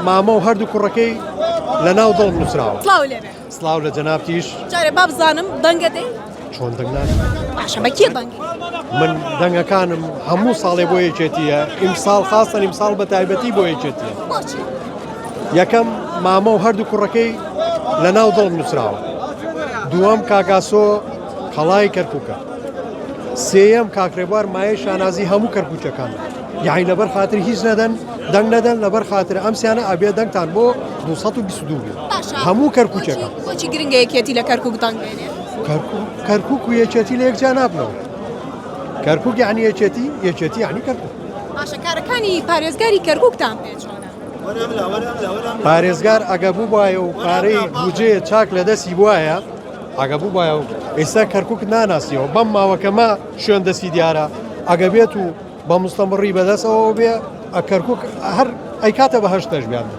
مامە و هەردوو کوڕەکەی لە ناو دڵم نووسراوە. سڵاو لێبێ. سڵاو لە جەنابتیش. جارێ با بزانم دەنگە دەی؟ چۆن دەنگنان؟ باشە بە کێ دەنگی؟ من دەنگەکانم هەموو ساڵێ بۆ یەکێتیە، ئیمساڵ خاستن ئیمساڵ بە تایبەتی بۆ یەکێتیە. بۆچی؟ یەکەم مامە و هەردوو کوڕەکەی لە ناو دڵم نووسراوە. دووەم کاکاسۆ قەڵای کەرکووکە. سێیەم کاکرێبوار مایە شانازی هەموو کەرکووچەکان. یعنی لەبەر خاتر هیچ نەدەن، دەنگ نەدەن لەبەر خاتر ئەم سیانە ئەبێ دەنگتان بۆ 222 بێت. هەموو کەرکووچەکان. بۆچی گرنگە یەکێتی لە کەرکووک دەنگ بێنێ؟ کەرکووک و یەکێتی لە یەکجا نابنەوە. کەرکووک یعنی یەکێتی، یەکێتی یعنی کەرکووک. باشە کارەکانی پارێزگاری کەرکووکتان پێ چۆنە؟ پارێزگار ئەگە بوو وایە و پارەی بودجێ چاک لە دەستی وایە، ئەگە بوو وایە و ئێستا کەرکووک ناناسیەوە بەم ماوەکەمە شوێن دەستی دیارە ئەگە بێت و بە مستەمڕی بەدەستەوە بێ کەرکووک هەر ئەی کاتە بە هەشتەش بیان.